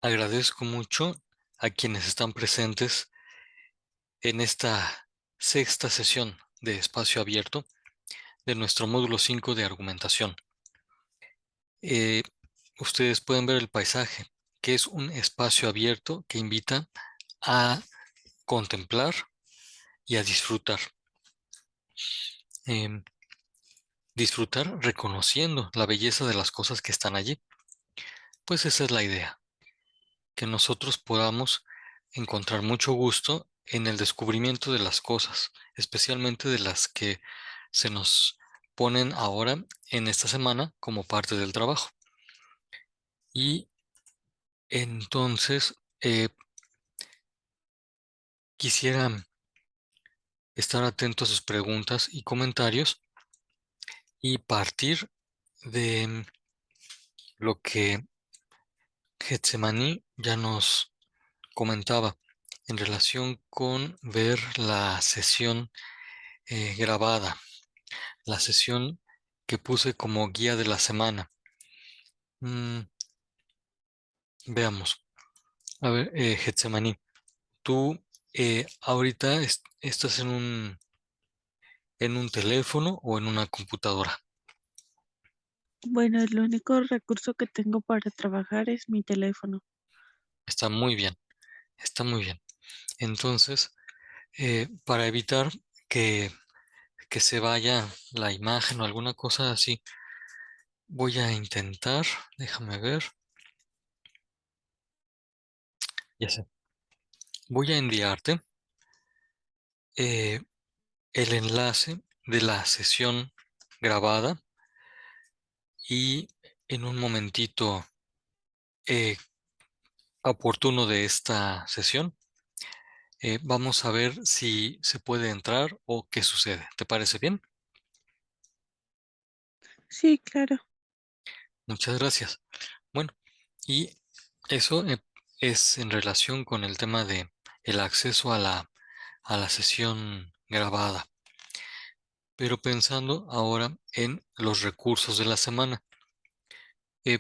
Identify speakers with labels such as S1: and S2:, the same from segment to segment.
S1: Agradezco mucho a quienes están presentes en esta sexta sesión de espacio abierto de nuestro módulo 5 de argumentación. Eh, Ustedes pueden ver el paisaje, que es un espacio abierto que invita a contemplar y a disfrutar. Em, Disfrutar reconociendo la belleza de las cosas que están allí. Pues esa es la idea, que nosotros podamos encontrar mucho gusto en el descubrimiento de las cosas, especialmente de las que se nos ponen ahora en esta semana como parte del trabajo. Y entonces quisiera estar atento a sus preguntas y comentarios y partir de lo que Getsemaní ya nos comentaba en relación con ver la sesión grabada, la sesión que puse como guía de la semana. Veamos. A ver, Getsemaní, tú ahorita estás en un teléfono o en una computadora.
S2: Bueno, el único recurso que tengo para trabajar es mi teléfono.
S1: Está muy bien, está muy bien. Entonces, para evitar que, que se vaya la imagen o alguna cosa así, voy a intentar, déjame ver, ya sé, voy a enviarte eh, el enlace de la sesión grabada y en un momentito eh, oportuno de esta sesión, vamos a ver si se puede entrar o qué sucede. ¿Te parece bien?
S2: Sí, claro.
S1: Muchas gracias. Bueno, y eso es en relación con el tema de el acceso a la sesión grabada. Pero pensando ahora en los recursos de la semana,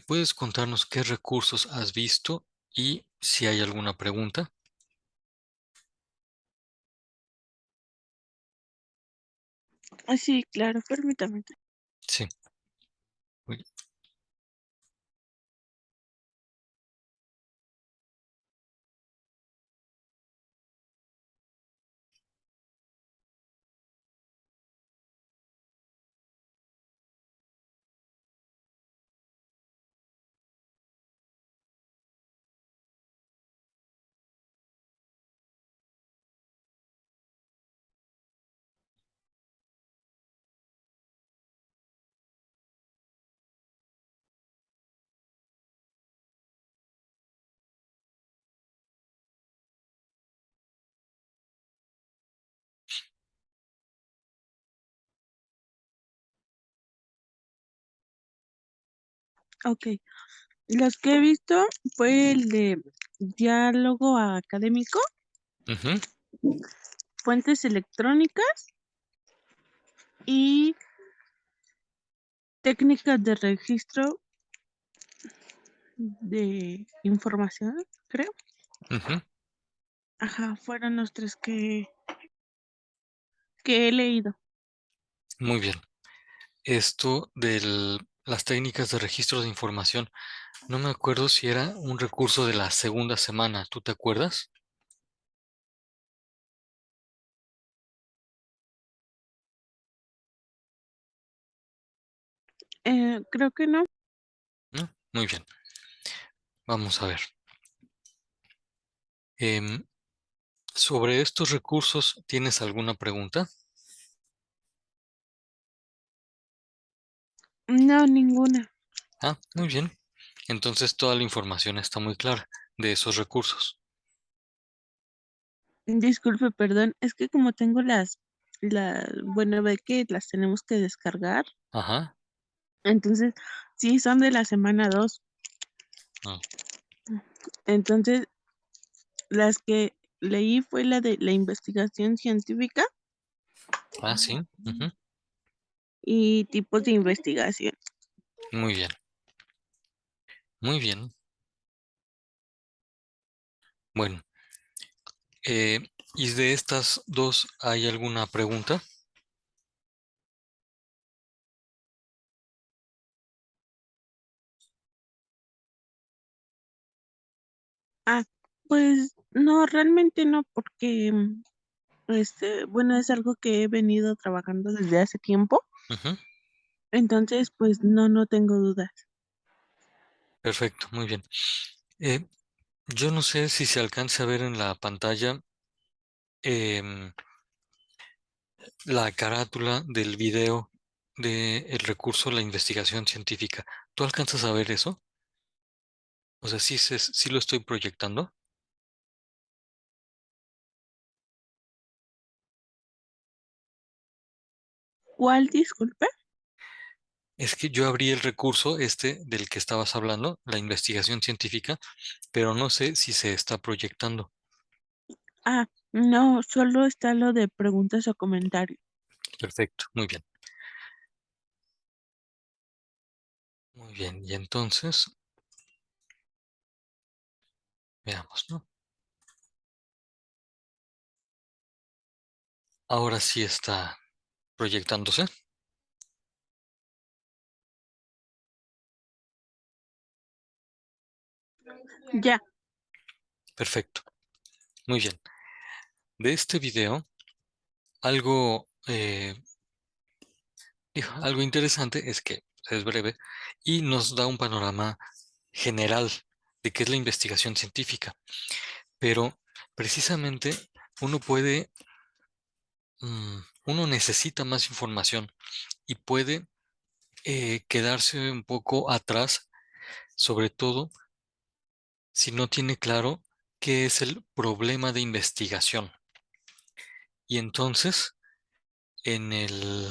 S1: ¿puedes contarnos qué recursos has visto y si hay alguna pregunta?
S2: Ah, sí, claro, permítame.
S1: Sí. Uy.
S2: Ok, los que he visto fue el de diálogo académico,
S1: Ujú,
S2: fuentes electrónicas y técnicas de registro de información, creo.
S1: ujú.
S2: Ajá, fueron los tres que he leído.
S1: Muy bien. Esto de las técnicas de registro de información, no me acuerdo si era un recurso de la segunda semana. ¿Tú te acuerdas?
S2: Creo que no.
S1: ¿No? Muy bien. Vamos a ver. Em, Sobre estos recursos, ¿tienes alguna pregunta?
S2: No, ninguna.
S1: Ah, muy bien. Entonces toda la información está muy clara de esos recursos.
S2: Disculpe, perdón, es que como tengo bueno, ve que las tenemos que descargar,
S1: Ajá.
S2: entonces sí son de la semana 2.
S1: Ah,
S2: Entonces, las que leí fue la de la investigación científica
S1: sí. Ujú.
S2: y tipos de investigación.
S1: Muy bien. Muy bien. Bueno, eh, ¿y de estas dos hay alguna pregunta?
S2: Ah, pues no, realmente no, porque bueno, es algo que he venido trabajando desde hace tiempo,
S1: Ujú,
S2: entonces pues no, no tengo dudas.
S1: perfecto, muy bien. Eh, yo no sé si se alcanza a ver en la pantalla em, la carátula del video del recurso a la investigación científica. ¿Tú alcanzas a ver eso? O sea, sí lo estoy proyectando.
S2: ¿Cuál, disculpe?
S1: Es que yo abrí el recurso este del que estabas hablando, la investigación científica, pero no sé si se está proyectando.
S2: Ah, no, solo está lo de preguntas o comentarios.
S1: Perfecto, muy bien. Muy bien, y entonces, veamos, ¿no? Ahora sí está proyectándose.
S2: Ya,
S1: Perfecto, muy bien. De este video, algo, algo interesante es que es breve y nos da un panorama general de qué es la investigación científica, pero precisamente uno puede, uno necesita más información y puede quedarse un poco atrás, sobre todo si no tiene claro qué es el problema de investigación. Y entonces, en el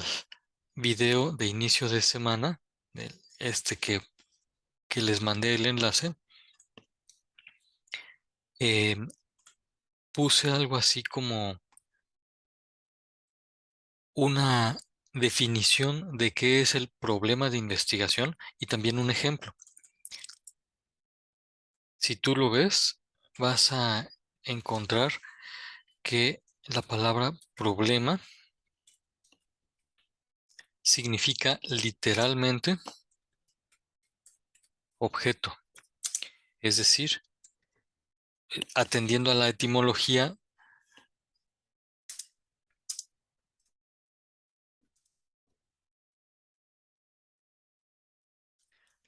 S1: video de inicio de semana, este que les mandé el enlace, eh, puse algo así como una definición de qué es el problema de investigación y también un ejemplo. Si tú lo ves, vas a encontrar que la palabra problema significa literalmente objeto. Es decir, atendiendo a la etimología,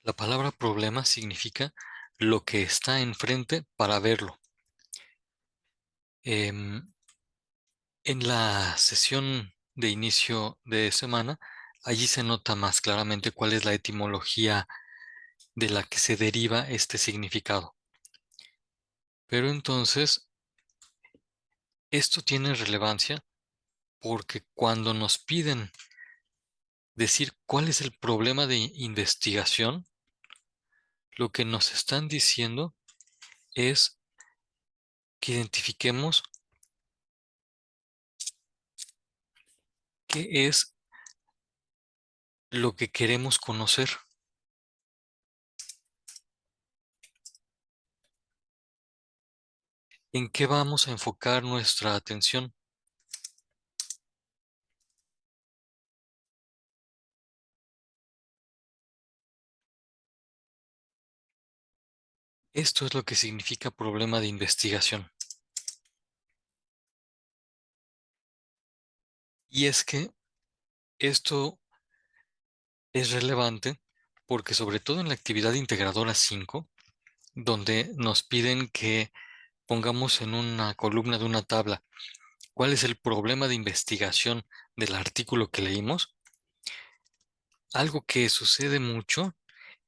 S1: la palabra problema significa lo que está enfrente para verlo. Em, en la sesión de inicio de semana, allí se nota más claramente cuál es la etimología de la que se deriva este significado. Pero entonces, esto tiene relevancia porque cuando nos piden decir cuál es el problema de investigación, lo que nos están diciendo es que identifiquemos qué es lo que queremos conocer, en qué vamos a enfocar nuestra atención. Esto es lo que significa problema de investigación. Y es que esto es relevante porque sobre todo en la actividad integradora 5, donde nos piden que pongamos en una columna de una tabla cuál es el problema de investigación del artículo que leímos, algo que sucede mucho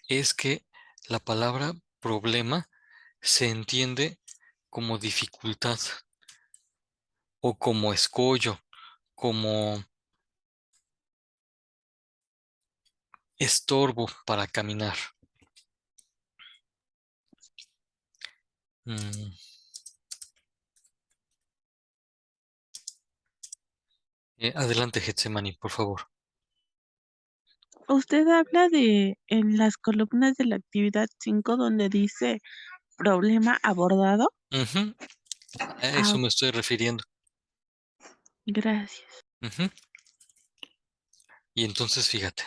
S1: es que la palabra problema se entiende como dificultad o como escollo, como estorbo para caminar. Mm, adelante, Getsemani, por favor.
S2: usted habla de en las columnas de la actividad 5 donde dice problema abordado.
S1: Ujú, a
S2: Ah,
S1: eso me estoy refiriendo.
S2: gracias.
S1: Ujú. Y entonces, fíjate,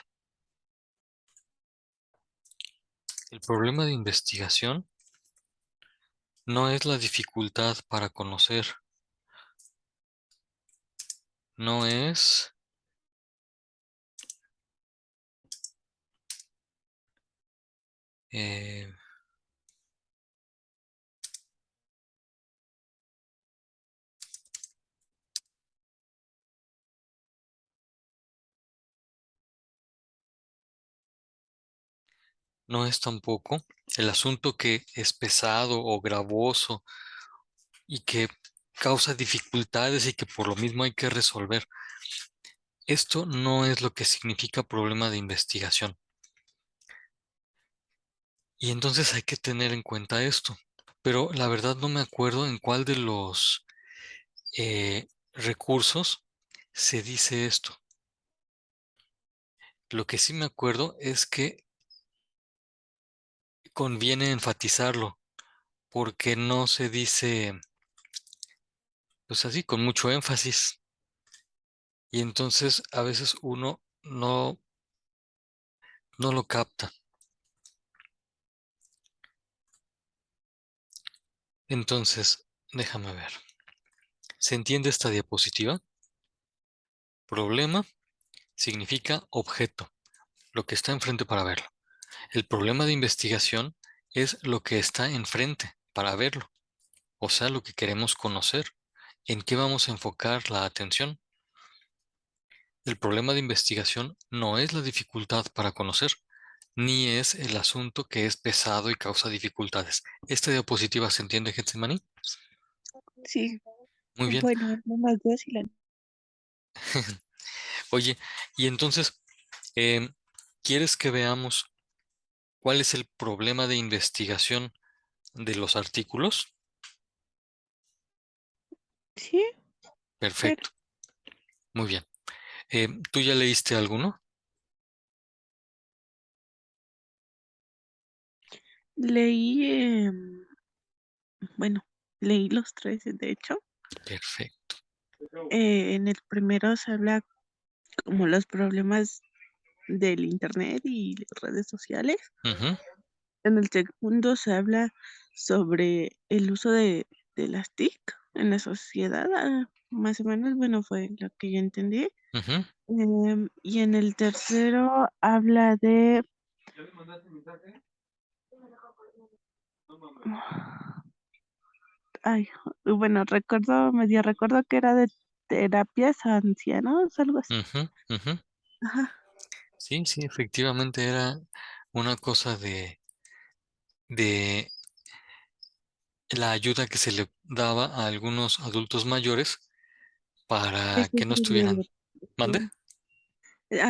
S1: el problema de investigación no es la dificultad para conocer, no es, eh, no es tampoco el asunto que es pesado o gravoso y que causa dificultades y que por lo mismo hay que resolver. Esto no es lo que significa problema de investigación. Y entonces hay que tener en cuenta esto. Pero la verdad no me acuerdo en cuál de los recursos se dice esto. Lo que sí me acuerdo es que conviene enfatizarlo porque no se dice, pues así, con mucho énfasis. Y entonces a veces uno no lo capta. Entonces, déjame ver. ¿Se entiende esta diapositiva? Problema significa objeto, lo que está enfrente para verlo. El problema de investigación es lo que está enfrente para verlo, o sea, lo que queremos conocer, en qué vamos a enfocar la atención. El problema de investigación no es la dificultad para conocer, ni es el asunto que es pesado y causa dificultades. ¿Esta diapositiva se entiende, Getsemaní?
S2: Sí,
S1: Muy bien.
S2: bueno, al menos yo sí la...
S1: Oye, y entonces, em, ¿quieres que veamos cuál es el problema de investigación de los artículos?
S2: Sí, pero
S1: Perfecto, muy bien. ¿Tú ya leíste alguno?
S2: leí, bueno, leí los tres, de hecho.
S1: Perfecto.
S2: En el primero se habla como los problemas del internet y redes sociales.
S1: Ujú,
S2: En el segundo se habla sobre el uso de las TIC en la sociedad, más o menos, bueno, fue lo que yo entendí.
S1: ujú,
S2: Y en el tercero habla de, ay, bueno, medio recuerdo que era de terapias a ancianos, algo así.
S1: ujú, ujú.
S2: Ajá,
S1: Sí, sí, efectivamente era una cosa de la ayuda que se le daba a algunos adultos mayores
S2: que
S1: para que no
S2: sufren de
S1: estuvieran. ¿Mande?
S2: depresión.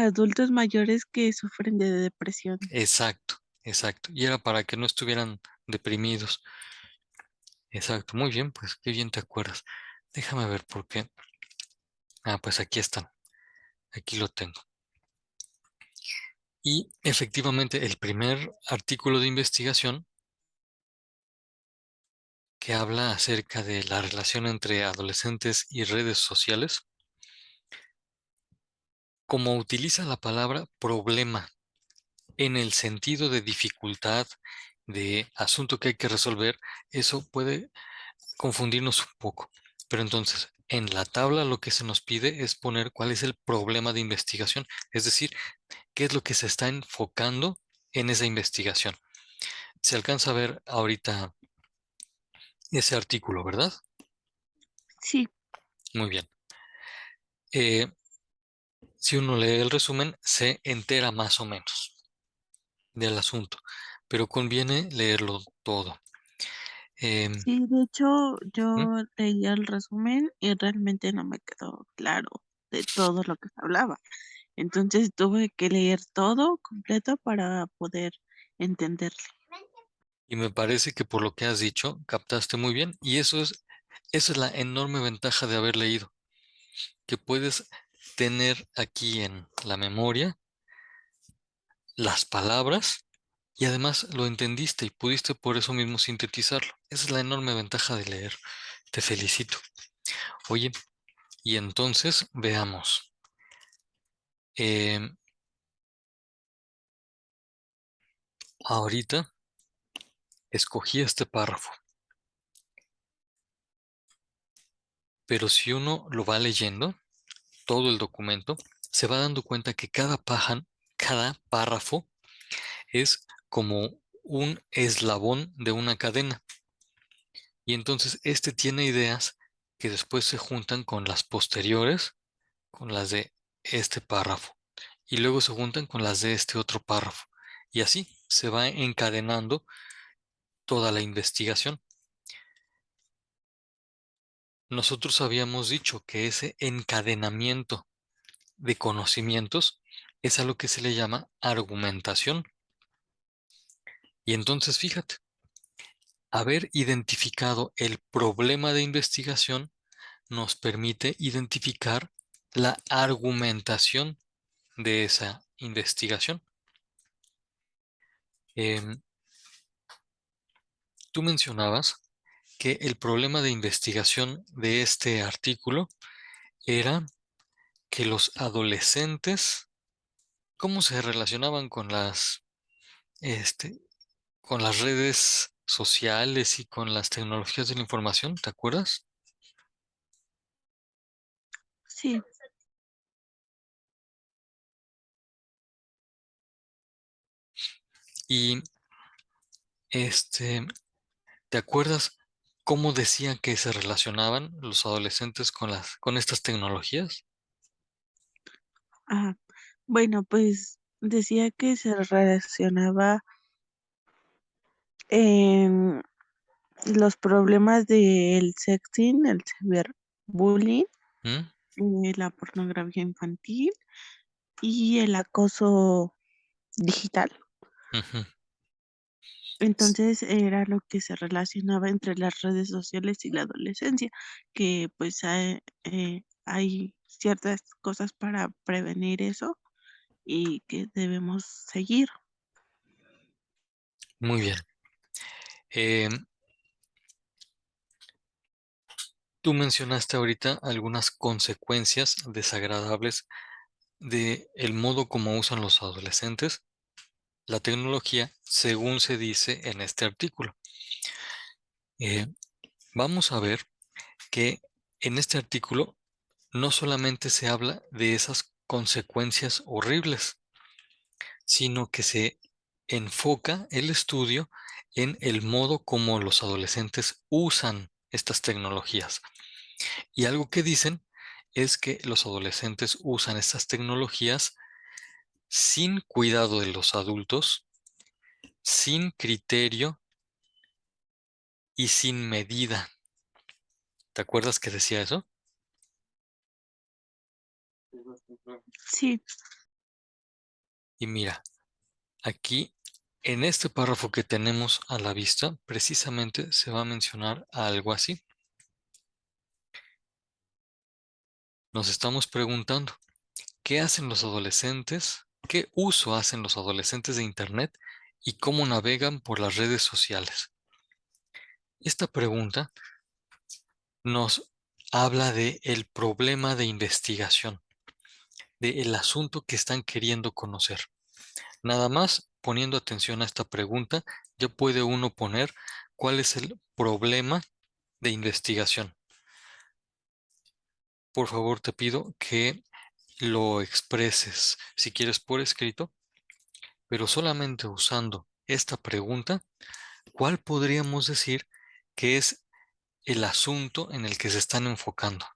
S2: Adultos mayores que sufren de depresión.
S1: Exacto, exacto. Y era para que no estuvieran deprimidos. Exacto, muy bien, pues qué bien te acuerdas. Déjame ver por qué. Ah, pues aquí están, aquí lo tengo. Y efectivamente, el primer artículo de investigación que habla acerca de la relación entre adolescentes y redes sociales, como utiliza la palabra problema en el sentido de dificultad, de asunto que hay que resolver, eso puede confundirnos un poco. Pero entonces, en la tabla lo que se nos pide es poner cuál es el problema de investigación, es decir, qué es lo que se está enfocando en esa investigación. Se alcanza a ver ahorita ese artículo, ¿verdad?
S2: Sí,
S1: Muy bien. Eh, si uno lee el resumen, se entera más o menos del asunto, pero conviene leerlo todo. Em,
S2: sí, de hecho
S1: ¿Mm?
S2: yo leí el resumen y realmente no me quedó claro de todo lo que se hablaba. Entonces tuve que leer todo completo para poder entenderle.
S1: Y me parece que por lo que has dicho, captaste muy bien, y esa es la enorme ventaja de haber leído, que puedes tener aquí en la memoria las palabras y además lo entendiste y pudiste por eso mismo sintetizarlo. Esa es la enorme ventaja de leer. Te felicito. Oye, y entonces veamos. Em, Ahorita escogí este párrafo, pero si uno lo va leyendo, todo el documento, se va dando cuenta que cada párrafo es como un eslabón de una cadena. Y entonces este tiene ideas que después se juntan con las posteriores, con las de este párrafo, y luego se juntan con las de este otro párrafo. Y así se va encadenando toda la investigación. Nosotros habíamos dicho que ese encadenamiento de conocimientos es a lo que se le llama argumentación. Y entonces, fíjate, haber identificado el problema de investigación nos permite identificar la argumentación de esa investigación. Em, Tú mencionabas que el problema de investigación de este artículo era que los adolescentes, ¿cómo se relacionaban con este, con las redes sociales y con las tecnologías de la información? ¿Te acuerdas?
S2: Sí,
S1: Y este, ¿te acuerdas cómo decían que se relacionaban los adolescentes con con estas tecnologías?
S2: ah, bueno, pues decía que se relacionaba en los problemas del sexting, el ciberbullying,
S1: ¿Mm?
S2: la pornografía infantil y el acoso digital.
S1: Ujú.
S2: Entonces era lo que se relacionaba entre las redes sociales y la adolescencia, que pues hay ciertas cosas para prevenir eso y que debemos seguir.
S1: Muy bien. Em, Tú mencionaste ahorita algunas consecuencias desagradables de el modo como usan los adolescentes la tecnología, según se dice en este artículo. Eh, Vamos a ver que en este artículo no solamente se habla de esas consecuencias horribles, sino que se enfoca el estudio en el modo como los adolescentes usan estas tecnologías. Y algo que dicen es que los adolescentes usan estas tecnologías sin cuidado de los adultos, sin criterio y sin medida. ¿Te acuerdas que decía eso?
S2: Sí,
S1: Y mira, aquí en este párrafo que tenemos a la vista, precisamente se va a mencionar algo así. Nos estamos preguntando, ¿qué hacen los adolescentes? ¿Qué uso hacen los adolescentes de Internet y cómo navegan por las redes sociales? Esta pregunta nos habla de el problema de investigación, del asunto que están queriendo conocer. Nada más poniendo atención a esta pregunta, ya puede uno poner cuál es el problema de investigación. Por favor, te pido que lo expreses, si quieres por escrito, pero solamente usando esta pregunta, ¿cuál podríamos decir que es el asunto en el que se están enfocando?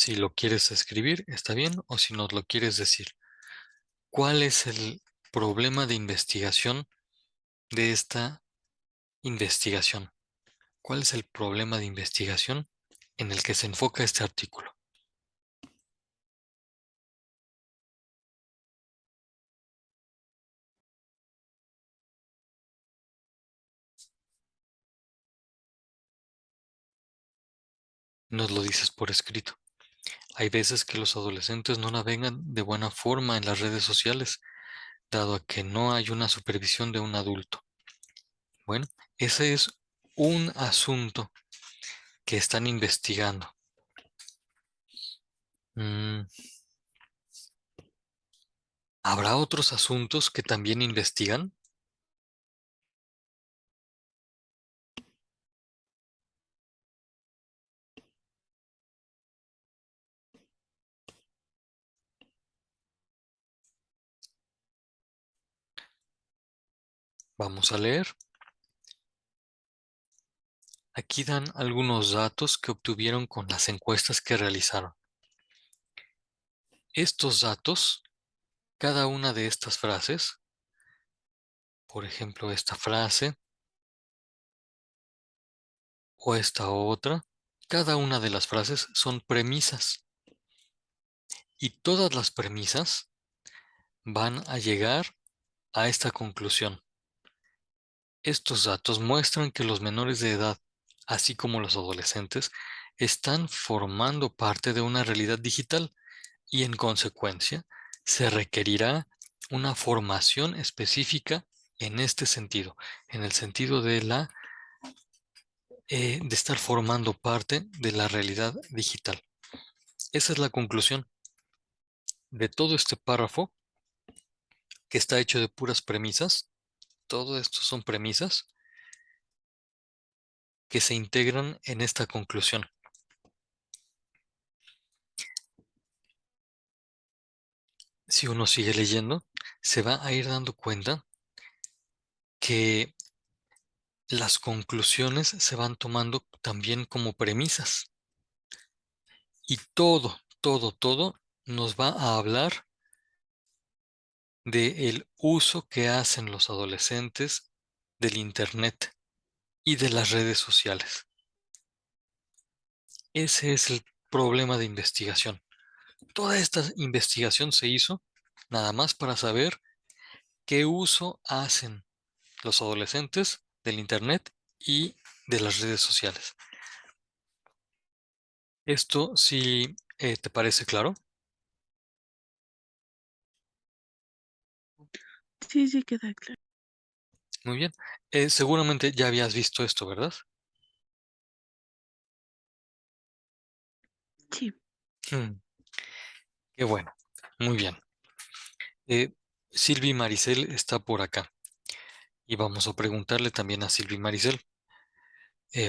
S1: Si lo quieres escribir, está bien, o si nos lo quieres decir. ¿Cuál es el problema de investigación de esta investigación? ¿Cuál es el problema de investigación en el que se enfoca este artículo? Nos lo dices por escrito. Hay veces que los adolescentes no navegan de buena forma en las redes sociales, dado a que no hay una supervisión de un adulto. Bueno, ese es un asunto que están investigando. Mm, ¿Habrá otros asuntos que también investigan? Vamos a leer. Aquí dan algunos datos que obtuvieron con las encuestas que realizaron. Estos datos, cada una de estas frases, por ejemplo, esta frase o esta otra, cada una de las frases son premisas y todas las premisas van a llegar a esta conclusión. Estos datos muestran que los menores de edad, así como los adolescentes, están formando parte de una realidad digital y en consecuencia se requerirá una formación específica en este sentido, en el sentido de de estar formando parte de la realidad digital. Esa es la conclusión de todo este párrafo que está hecho de puras premisas. Todo esto son premisas que se integran en esta conclusión. Si uno sigue leyendo, se va a ir dando cuenta que las conclusiones se van tomando también como premisas. Y todo nos va a hablar del uso que hacen los adolescentes del Internet y de las redes sociales. Ese es el problema de investigación. Toda esta investigación se hizo nada más para saber qué uso hacen los adolescentes del Internet y de las redes sociales. ¿Esto sí te parece claro?
S2: Sí, sí queda claro.
S1: Muy bien. Seguramente ya habías visto esto, ¿verdad?
S2: Sí,
S1: Hmm, qué bueno. Muy bien. Eh, Silvi Maricel está por acá y vamos a preguntarle también a Silvi Maricel.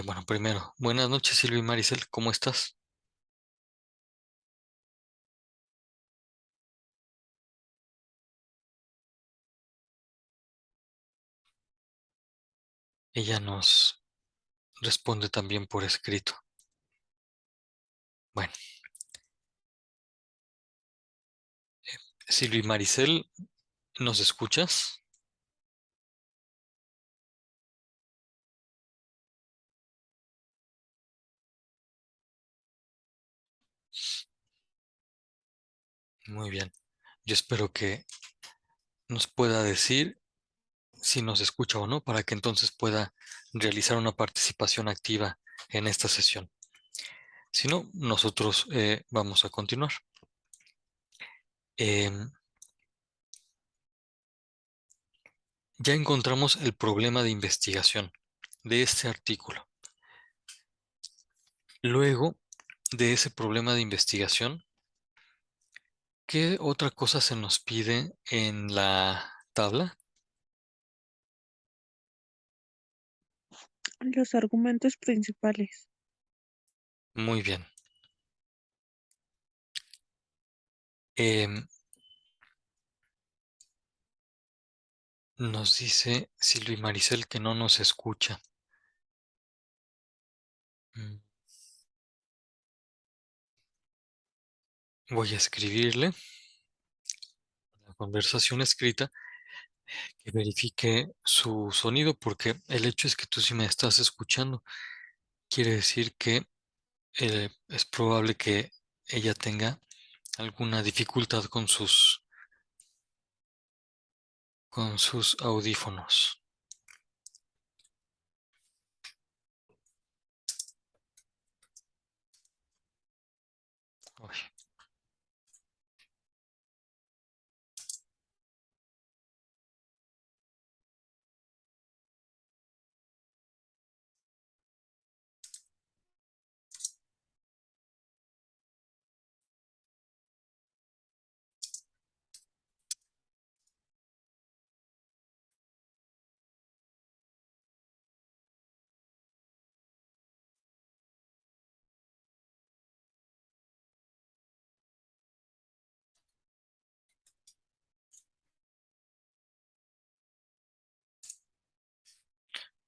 S1: Bueno, primero, buenas noches Silvi Maricel, ¿cómo estás? Ella nos responde también por escrito. Bueno, Silvi Maricel, ¿nos escuchas? Muy bien. Yo espero que nos pueda decir si nos escucha o no, para que entonces pueda realizar una participación activa en esta sesión. Si no, nosotros vamos a continuar. Em, ya encontramos el problema de investigación de este artículo. Luego de ese problema de investigación, ¿qué otra cosa se nos pide en la tabla?
S2: los argumentos principales.
S1: Muy bien. Em, Nos dice Silvi Maricel que no nos escucha. Mm, voy a escribirle la conversación escrita que verifique su sonido, porque el hecho es que tú sí me estás escuchando. Quiere decir que es probable que ella tenga alguna dificultad con sus audífonos. Uy,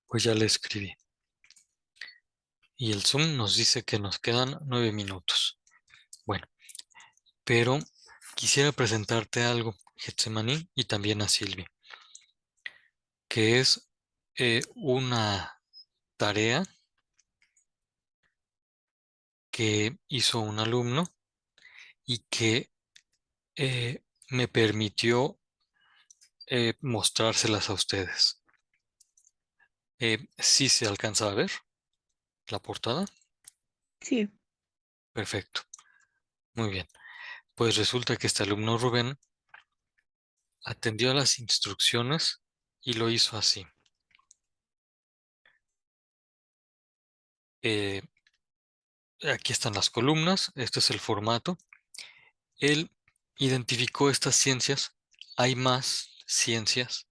S1: pues ya le escribí. Y el Zoom nos dice que nos quedan 9 minutos. Bueno, pero quisiera presentarte algo, Getsemaní, y también a Silvia, que es una tarea que hizo un alumno y que me permitió mostrárselas a ustedes. ¿Sí se alcanza a ver la portada?
S2: Sí,
S1: Perfecto, muy bien. Pues resulta que este alumno Rubén atendió a las instrucciones y lo hizo así. Eh, Aquí están las columnas, este es el formato. Él identificó estas ciencias, hay más ciencias,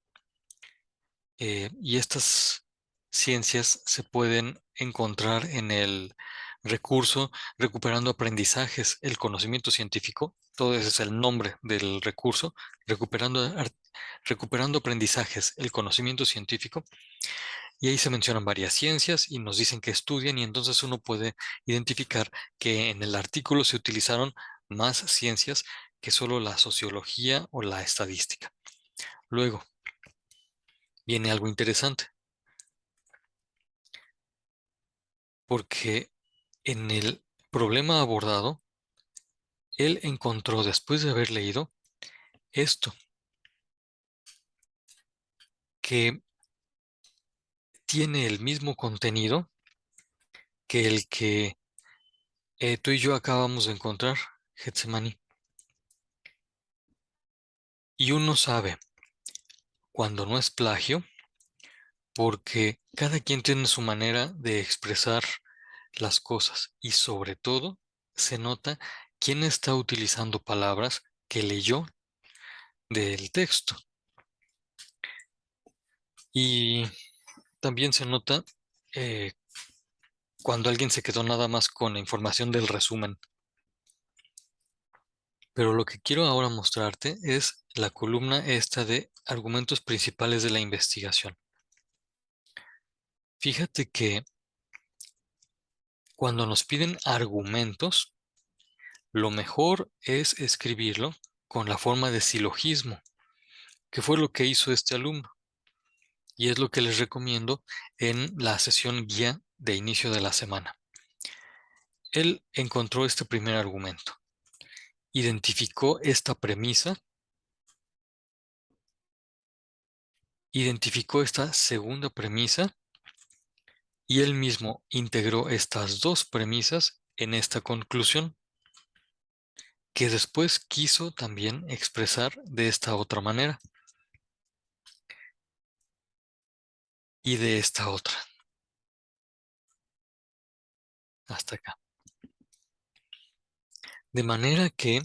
S1: y estas ciencias se pueden encontrar en el recurso Recuperando Aprendizajes, el conocimiento científico. Todo ese es el nombre del recurso, Recuperando Aprendizajes, el conocimiento científico. Y ahí se mencionan varias ciencias y nos dicen que estudian, y entonces uno puede identificar que en el artículo se utilizaron más ciencias que solo la sociología o la estadística. Luego viene algo interesante, porque en el problema abordado, él encontró, después de haber leído esto, que tiene el mismo contenido que el que tú y yo acabamos de encontrar, Getsemani. Y uno sabe cuando no es plagio, porque cada quien tiene su manera de expresar las cosas, y sobre todo se nota quién está utilizando palabras que leyó del texto. Y también se nota eh, cuando alguien se quedó nada más con la información del resumen. Pero lo que quiero ahora mostrarte es la columna esta de argumentos principales de la investigación. Fíjate que cuando nos piden argumentos, lo mejor es escribirlo con la forma de silogismo, que fue lo que hizo este alumno. Y es lo que les recomiendo en la sesión guía de inicio de la semana. Él encontró este primer argumento, identificó esta premisa, identificó esta segunda premisa, y él mismo integró estas dos premisas en esta conclusión, que después quiso también expresar de esta otra manera y de esta otra, hasta acá. De manera que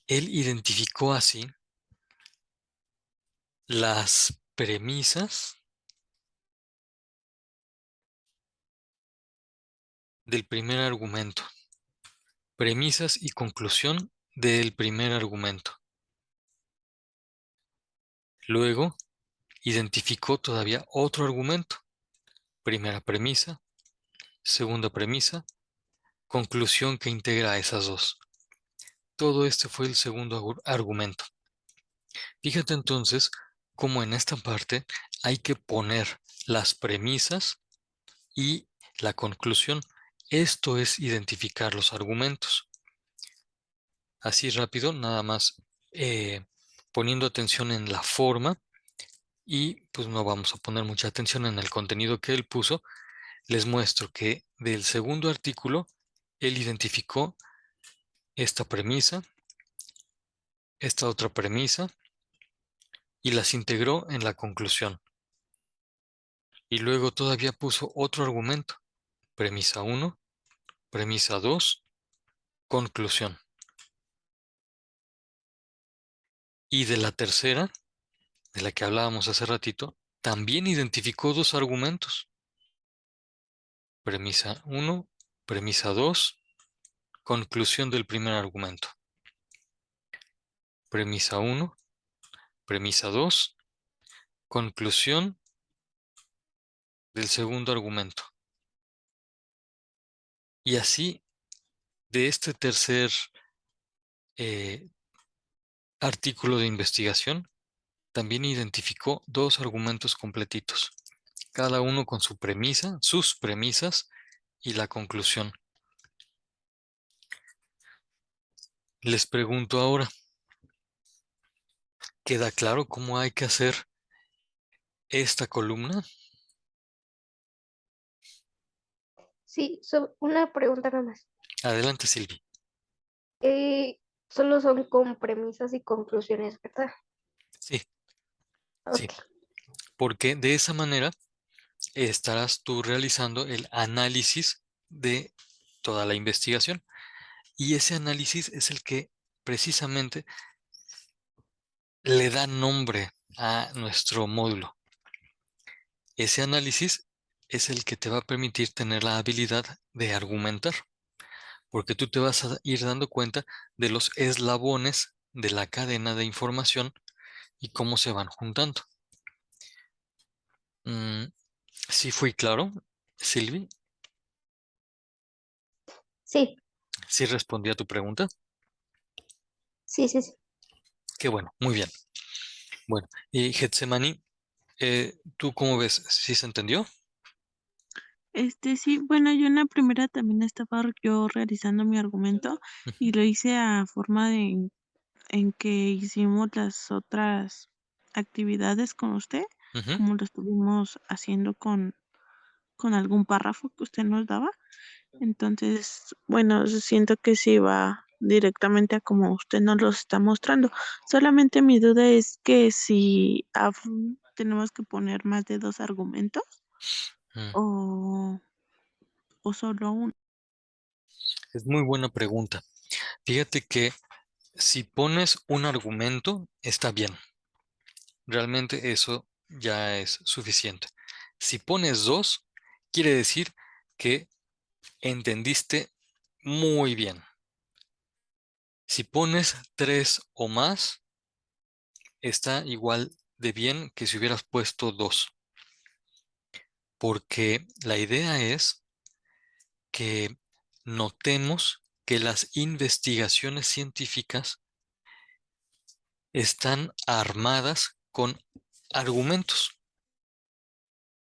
S1: él identificó así las premisas del primer argumento, premisas y conclusión del primer argumento. Luego identificó todavía otro argumento, primera premisa, segunda premisa, conclusión que integra esas dos. Todo este fue el segundo argumento. Fíjate entonces cómo en esta parte hay que poner las premisas y la conclusión. Esto es identificar los argumentos. Así rápido, nada más poniendo atención en la forma y pues no vamos a poner mucha atención en el contenido que él puso. Les muestro que del segundo artículo él identificó esta premisa, esta otra premisa y las integró en la conclusión. Y luego todavía puso otro argumento, premisa 1, premisa 2, conclusión. Y de la tercera, de la que hablábamos hace ratito, también identificó dos argumentos, premisa 1, premisa 2, conclusión del primer argumento. Premisa 1, premisa 2, conclusión del segundo argumento. Y así, de este tercer eh, artículo de investigación, también identificó dos argumentos completitos, cada uno con su premisa, sus premisas y la conclusión. Les pregunto ahora, ¿queda claro cómo hay que hacer esta columna?
S3: Sí, una pregunta nada más.
S1: Adelante, Silvi.
S3: Solo son con premisas y conclusiones, ¿verdad?
S1: Sí, sí,
S3: Ok.
S1: porque de esa manera estarás tú realizando el análisis de toda la investigación. Y ese análisis es el que precisamente le da nombre a nuestro módulo. Ese análisis es el que te va a permitir tener la habilidad de argumentar, porque tú te vas a ir dando cuenta de los eslabones de la cadena de información y cómo se van juntando. ¿Sí fui claro, Silvi?
S3: Sí,
S1: ¿Sí respondí a tu pregunta?
S3: sí, sí, sí.
S1: Qué bueno, muy bien. Bueno, y Getsemani, ¿tú cómo ves? ¿Sí se entendió?
S2: Sí, bueno, yo en la primera también estaba yo realizando mi argumento
S1: Ujú,
S2: y lo hice a forma de en que hicimos las otras actividades con usted,
S1: ujú,
S2: como lo estuvimos haciendo con algún párrafo que usted nos daba. Entonces, bueno, siento que sí va directamente a como usted nos lo está mostrando. Solamente mi duda es que si tenemos que poner más de dos argumentos
S1: mm.
S2: o, o solo uno.
S1: Es muy buena pregunta. Fíjate que si pones un argumento, está bien. Realmente eso ya es suficiente. Si pones dos, quiere decir que entendiste muy bien. Si pones tres o más, está igual de bien que si hubieras puesto dos, porque la idea es que notemos que las investigaciones científicas están armadas con argumentos.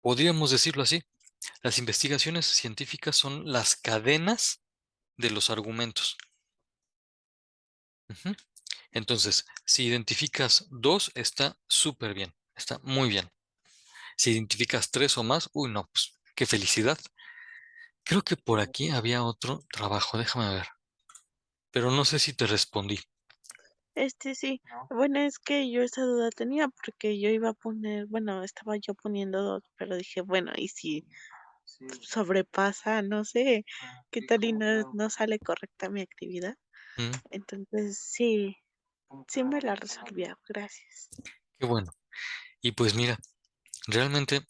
S1: Podríamos decirlo así. Las investigaciones científicas son las cadenas de los argumentos. Ujú. Entonces, si identificas dos, está súper bien, está muy bien. Si identificas tres o más, uy, no, pues qué felicidad. Creo que por aquí había otro trabajo, déjame ver, pero no sé si te respondí.
S2: Sí, bueno, es que yo esa duda tenía porque yo iba a poner, bueno, estaba yo poniendo dos, pero dije, bueno, y si sobrepasa, no sé, qué tal y no sale correcta mi actividad.
S1: Mm,
S2: Entonces, sí, sí me la resolvió, gracias.
S1: qué bueno. Y pues mira, realmente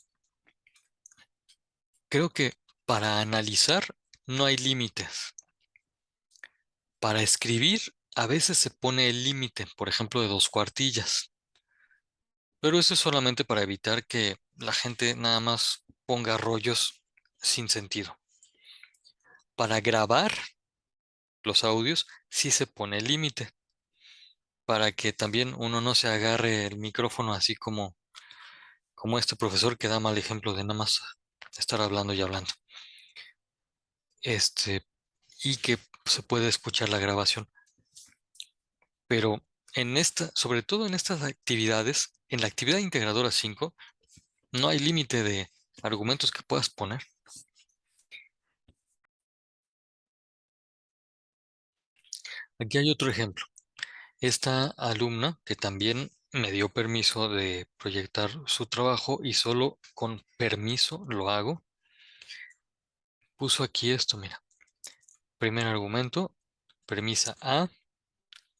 S1: creo que para analizar no hay límites. Para escribir a veces se pone el límite, por ejemplo, de 2 cuartillas. Pero eso es solamente para evitar que la gente nada más ponga rollos sin sentido. Para grabar los audios, sí se pone límite para que también uno no se agarre el micrófono así como este profesor que da mal ejemplo de nada más estar hablando y hablando. Y que se puede escuchar la grabación. Pero sobre todo en estas actividades, en la actividad integradora 5, no hay límite de argumentos que puedas poner. Aquí hay otro ejemplo. Esta alumna que también me dio permiso de proyectar su trabajo y solo con permiso lo hago, puso aquí esto, mira. Primer argumento, premisa A,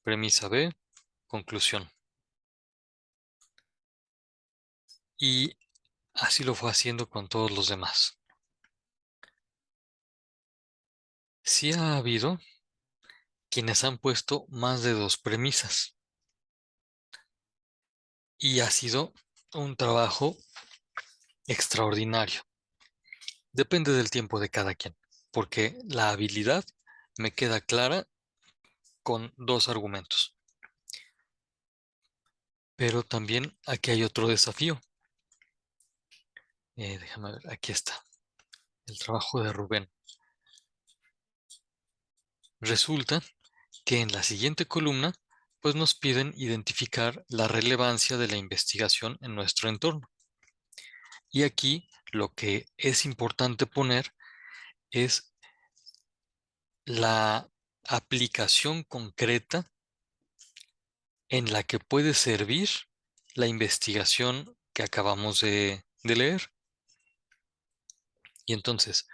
S1: premisa B, conclusión. Y así lo fue haciendo con todos los demás. Sí ha habido quienes han puesto más de 2 premisas y ha sido un trabajo extraordinario. Depende del tiempo de cada quien, porque la habilidad me queda clara con 2 argumentos. Pero también aquí hay otro desafío. Déjame ver, aquí está, el trabajo de Rubén. Resulta que en la siguiente columna, pues nos piden identificar la relevancia de la investigación en nuestro entorno. Y aquí lo que es importante poner es la aplicación concreta en la que puede servir la investigación que acabamos de leer. Y entonces,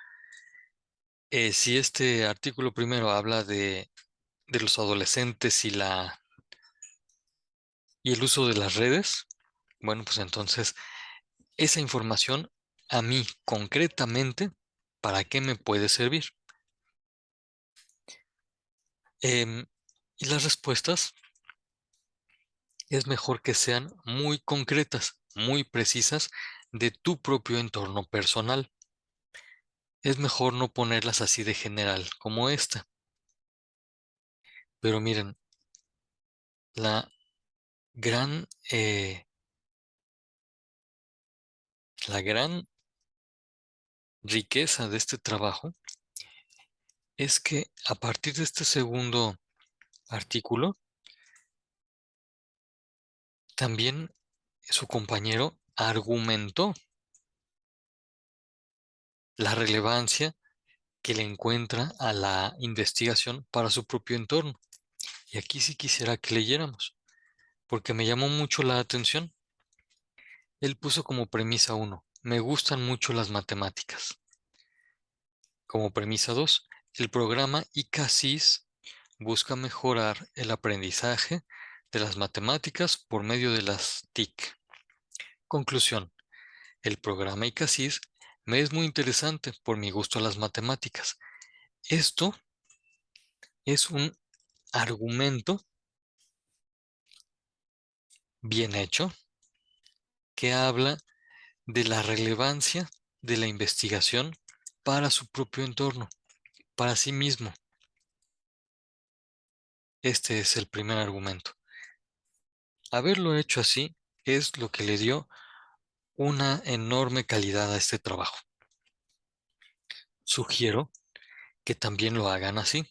S1: si este artículo primero habla de los adolescentes y el uso de las redes, bueno, pues entonces esa información a mí concretamente, ¿para qué me puede servir? Y las respuestas es mejor que sean muy concretas, muy precisas de tu propio entorno personal. Es mejor no ponerlas así de general como esta. Pero miren, la gran, eh, la gran riqueza de este trabajo es que a partir de este segundo artículo, también su compañero argumentó la relevancia que le encuentra a la investigación para su propio entorno. Y aquí sí quisiera que leyéramos, porque me llamó mucho la atención. Él puso como premisa 1, me gustan mucho las matemáticas. Como premisa 2, el programa ICASIS busca mejorar el aprendizaje de las matemáticas por medio de las TIC. Conclusión, el programa ICASIS me es muy interesante por mi gusto a las matemáticas. Esto es un argumento bien hecho que habla de la relevancia de la investigación para su propio entorno, para sí mismo. Este es el primer argumento. Haberlo hecho así es lo que le dio una enorme calidad a este trabajo. Sugiero que también lo hagan así.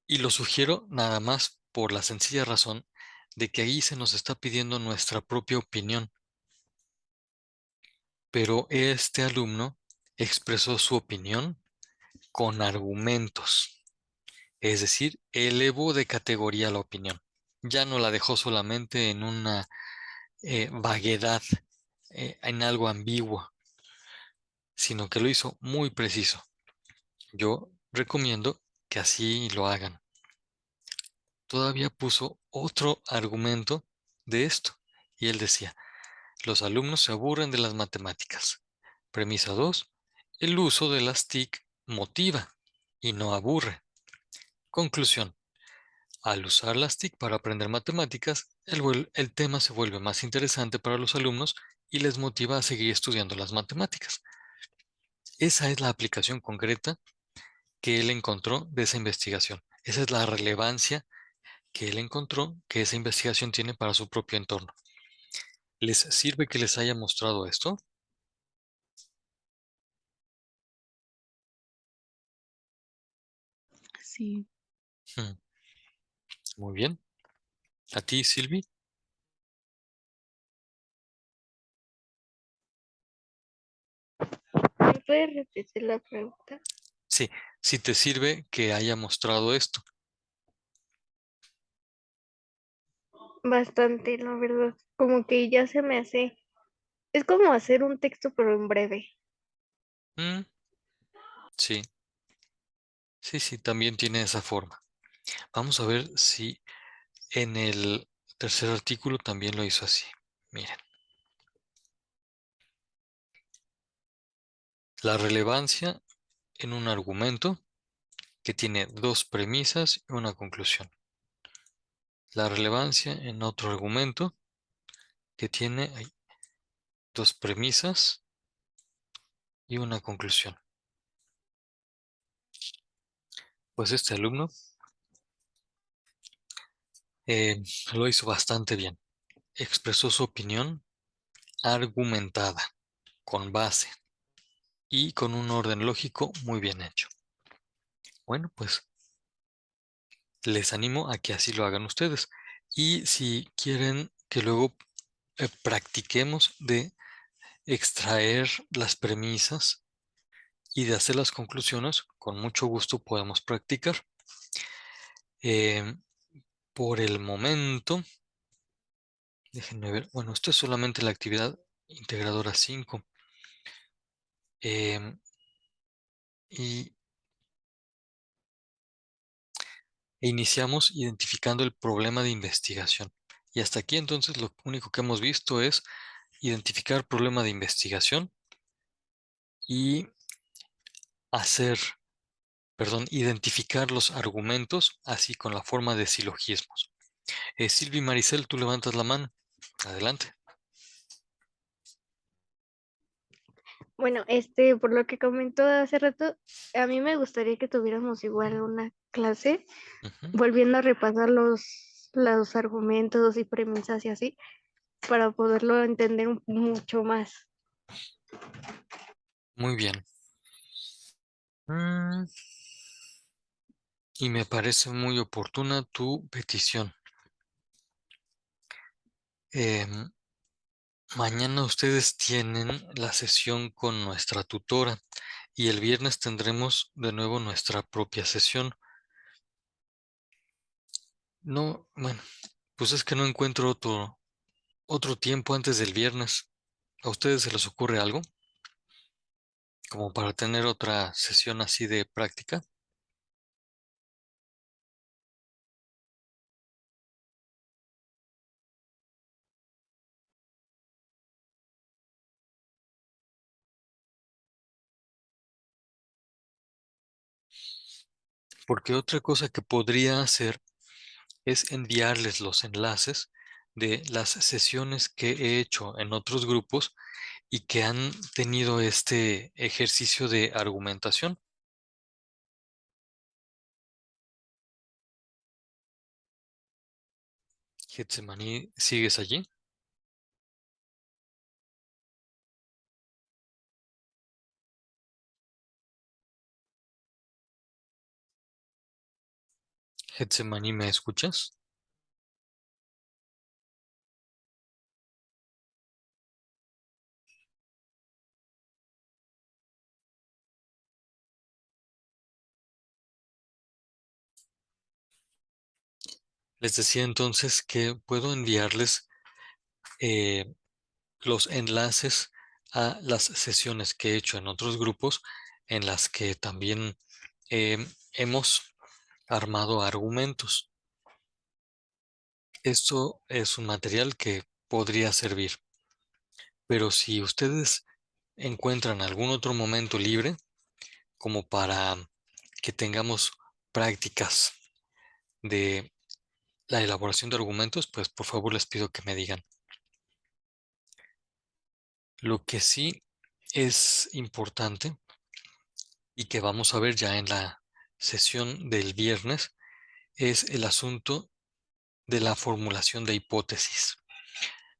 S1: Y lo sugiero nada más por la sencilla razón de que ahí se nos está pidiendo nuestra propia opinión. Pero este alumno expresó su opinión con argumentos. Es decir, elevó de categoría la opinión. Ya no la dejó solamente en una vaguedad, en algo ambiguo, sino que lo hizo muy preciso. Yo recomiendo que así lo hagan. Todavía puso otro argumento de esto, y él decía, los alumnos se aburren de las matemáticas. Premisa 2, el uso de las TIC motiva y no aburre. Conclusión, al usar las TIC para aprender matemáticas, el tema se vuelve más interesante para los alumnos y les motiva a seguir estudiando las matemáticas. Esa es la aplicación concreta que él encontró de esa investigación. Esa es la relevancia que él encontró que esa investigación tiene para su propio entorno. ¿Les sirve que les haya mostrado esto?
S2: Sí,
S1: Hmm, muy bien. ¿A ti, Silvi?
S3: ¿Me puedes repetir la pregunta?
S1: Sí, si te sirve que haya mostrado esto.
S3: Bastante, la verdad. Como que ya se me hace. Es como hacer un texto, pero en breve.
S1: Mm, sí, sí, también tiene esa forma. Vamos a ver si en el tercer artículo también lo hizo así. Miren, la relevancia en un argumento que tiene dos premisas y una conclusión. La relevancia en otro argumento que tiene dos premisas y una conclusión. Pues este alumno eh, lo hizo bastante bien. Expresó su opinión argumentada, con base y con un orden lógico muy bien hecho. Bueno, pues les animo a que así lo hagan ustedes. Y si quieren que luego practiquemos de extraer las premisas y de hacer las conclusiones, con mucho gusto podemos practicar. Em, por el momento, déjenme ver, bueno, esto es solamente la actividad integradora 5. em, y iniciamos identificando el problema de investigación. Y hasta aquí entonces lo único que hemos visto es identificar problema de investigación y hacer, perdón, identificar los argumentos, así con la forma de silogismos. Silvi Maricel, tú levantas la mano. Adelante.
S3: Bueno, por lo que comentó hace rato, a mí me gustaría que tuviéramos igual una clase,
S1: Ujú.
S3: volviendo a repasar los argumentos y premisas y así, para poderlo entender mucho más.
S1: Muy bien. Mm, y me parece muy oportuna tu petición. Em, Mañana ustedes tienen la sesión con nuestra tutora y el viernes tendremos de nuevo nuestra propia sesión. No, bueno, pues es que no encuentro otro tiempo antes del viernes. ¿A ustedes se les ocurre algo? Como para tener otra sesión así de práctica. Porque otra cosa que podría hacer es enviarles los enlaces de las sesiones que he hecho en otros grupos y que han tenido este ejercicio de argumentación. Getsemaní, ¿sigues allí? Getsemaní, ¿me escuchas? Les decía entonces que puedo enviarles eh, los enlaces a las sesiones que he hecho en otros grupos en las que también hemos armado argumentos. Esto es un material que podría servir, pero si ustedes encuentran algún otro momento libre como para que tengamos prácticas de la elaboración de argumentos, pues por favor les pido que me digan. Lo que sí es importante y que vamos a ver ya en la sesión del viernes es el asunto de la formulación de hipótesis.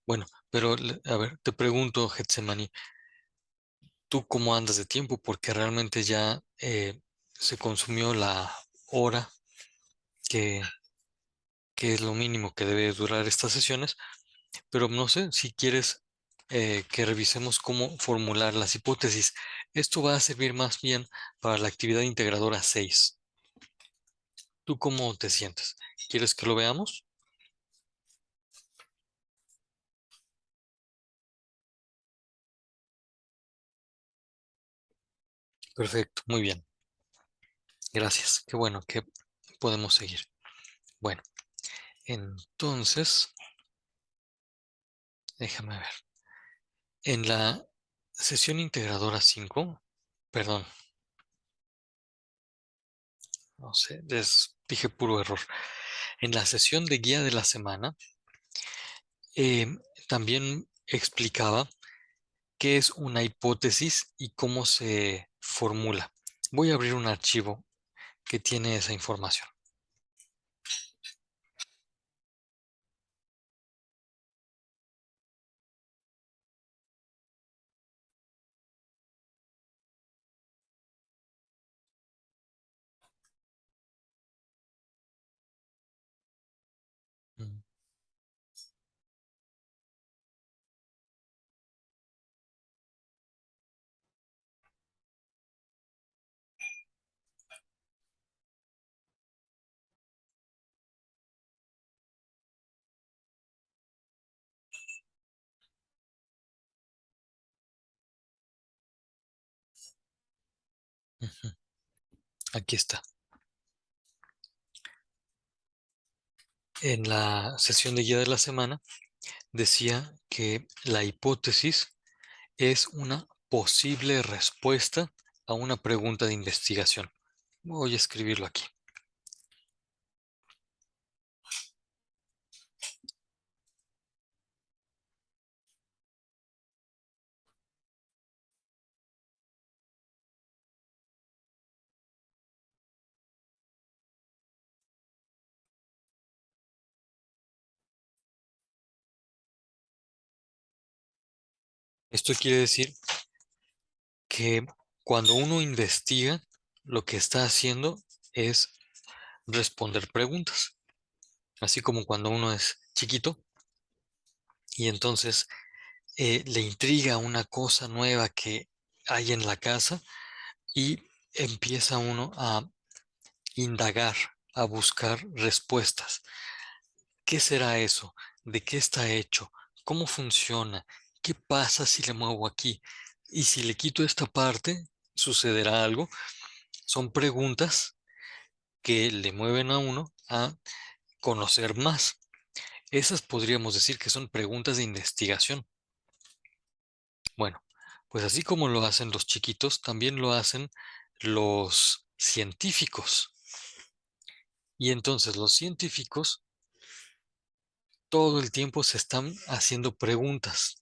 S1: Bueno, pero a ver, te pregunto, Getsemani, ¿tú cómo andas de tiempo? Porque realmente ya se consumió la hora que, que es lo mínimo que debe durar estas sesiones, pero no sé si quieres que revisemos cómo formular las hipótesis. Esto va a servir más bien para la actividad integradora 6. ¿Tú cómo te sientes? ¿Quieres que lo veamos? Perfecto, muy bien. Gracias. Qué bueno que podemos seguir. Bueno, entonces, déjame ver. En la sesión integradora 5, perdón, no sé, dije puro error. En la sesión de guía de la semana, eh, también explicaba qué es una hipótesis y cómo se formula. Voy a abrir un archivo que tiene esa información. Mm, ujú. Aquí está. En la sesión de guía de la semana decía que la hipótesis es una posible respuesta a una pregunta de investigación. Voy a escribirlo aquí. Esto quiere decir que cuando uno investiga, lo que está haciendo es responder preguntas. Así como cuando uno es chiquito y entonces le intriga una cosa nueva que hay en la casa y empieza uno a indagar, a buscar respuestas. ¿Qué será eso? ¿De qué está hecho? ¿Cómo funciona? ¿Qué pasa si le muevo aquí? Y si le quito esta parte, ¿sucederá algo? Son preguntas que le mueven a uno a conocer más. Esas podríamos decir que son preguntas de investigación. Bueno, pues así como lo hacen los chiquitos, también lo hacen los científicos. Y entonces los científicos todo el tiempo se están haciendo preguntas.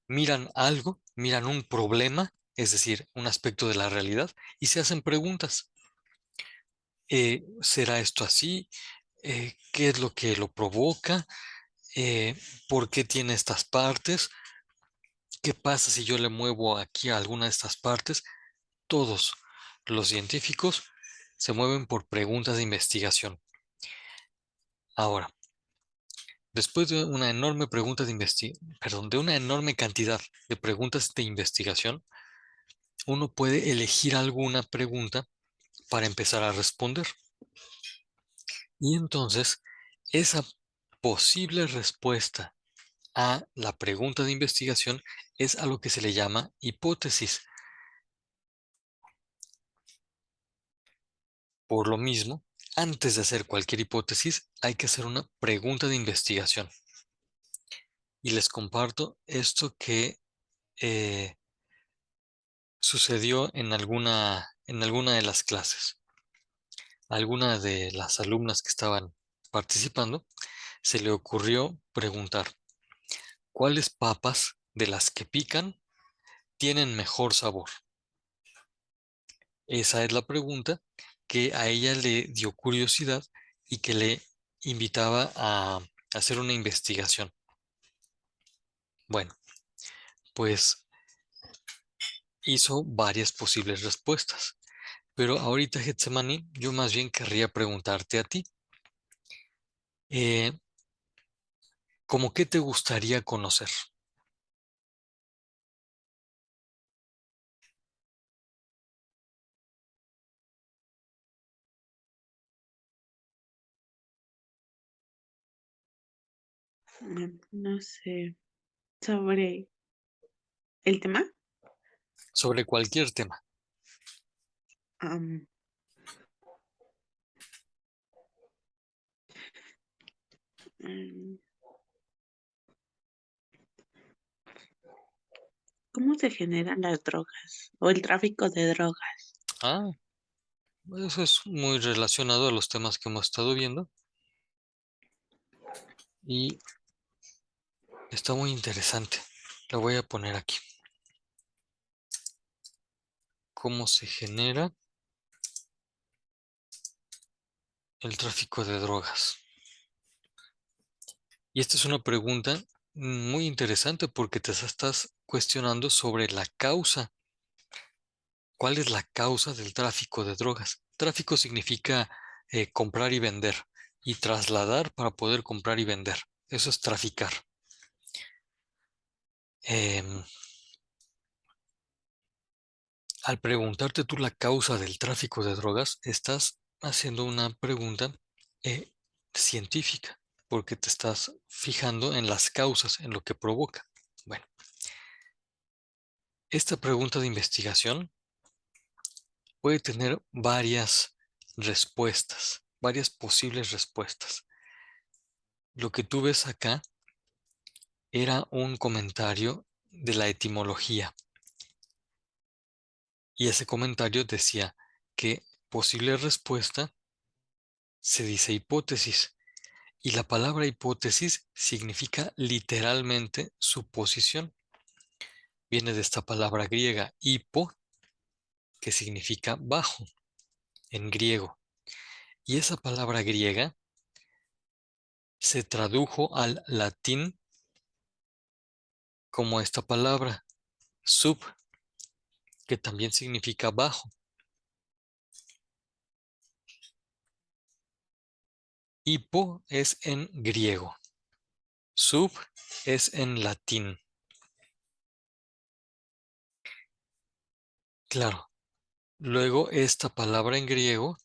S1: Miran algo, miran un problema, es decir, un aspecto de la realidad, y se hacen preguntas. ¿Será esto así? ¿Qué es lo que lo provoca? ¿Por qué tiene estas partes? ¿Qué pasa si yo le muevo aquí a alguna de estas partes? Todos los científicos se mueven por preguntas de investigación. Ahora, después de una enorme de una enorme cantidad de preguntas de investigación, uno puede elegir alguna pregunta para empezar a responder. Y entonces, esa posible respuesta a la pregunta de investigación es a lo que se le llama hipótesis. Por lo mismo, antes de hacer cualquier hipótesis, hay que hacer una pregunta de investigación. Y les comparto esto que eh, sucedió en alguna de las clases. A alguna de las alumnas que estaban participando se le ocurrió preguntar, ¿cuáles papas de las que pican tienen mejor sabor? Esa es la pregunta que a ella le dio curiosidad y que le invitaba a hacer una investigación. Bueno, pues hizo varias posibles respuestas, pero ahorita, Getsemani, yo más bien querría preguntarte a ti, eh, ¿cómo qué te gustaría conocer?
S2: No sé, sobre el tema.
S1: Sobre cualquier tema.
S2: am, mm, ¿Cómo se generan las drogas o el tráfico de drogas?
S1: Ah, eso es muy relacionado a los temas que hemos estado viendo y está muy interesante. Lo voy a poner aquí. ¿Cómo se genera el tráfico de drogas? Y esta es una pregunta muy interesante porque te estás cuestionando sobre la causa. ¿Cuál es la causa del tráfico de drogas? Tráfico significa comprar y vender y trasladar para poder comprar y vender. Eso es traficar. Em, Al preguntarte tú la causa del tráfico de drogas, estás haciendo una pregunta eh, científica, porque te estás fijando en las causas, en lo que provoca. Bueno, esta pregunta de investigación puede tener varias respuestas, varias posibles respuestas. Lo que tú ves acá era un comentario de la etimología, y ese comentario decía que posible respuesta se dice hipótesis. Y la palabra hipótesis significa literalmente suposición. Viene de esta palabra griega, hipo, que significa bajo en griego. Y esa palabra griega se tradujo al latín como esta palabra, sub, que también significa bajo. Hipo es en griego, sub es en latín. Claro, luego esta palabra en griego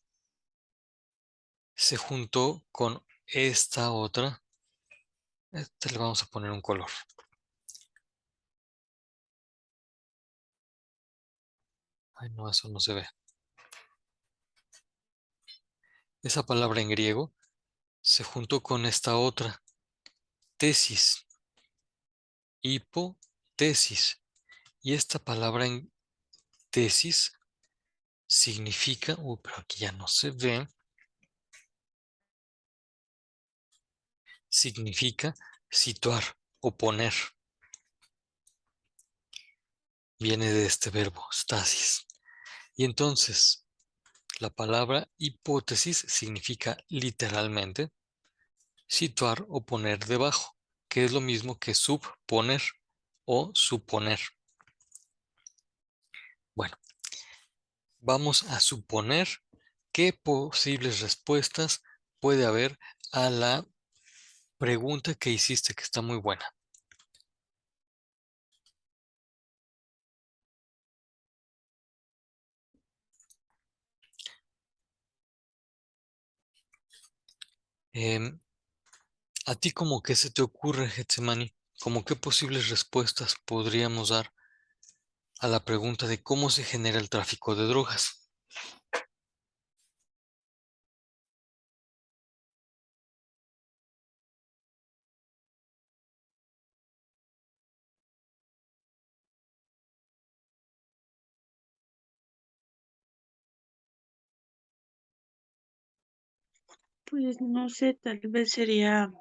S1: se juntó con esta otra. Este le vamos a poner un color. Ay, no, eso no se ve. Esa palabra en griego se juntó con esta otra, tesis, hipotesis. Y esta palabra en tesis significa, pero aquí ya no se ve, significa situar o poner. Viene de este verbo, stasis. Y entonces, la palabra hipótesis significa literalmente situar o poner debajo, que es lo mismo que subponer o suponer. Bueno, vamos a suponer qué posibles respuestas puede haber a la pregunta que hiciste, que está muy buena. Em, ¿A ti como qué se te ocurre, Getsemani? ¿Cómo qué posibles respuestas podríamos dar a la pregunta de cómo se genera el tráfico de drogas?
S2: Pues no sé, tal vez sería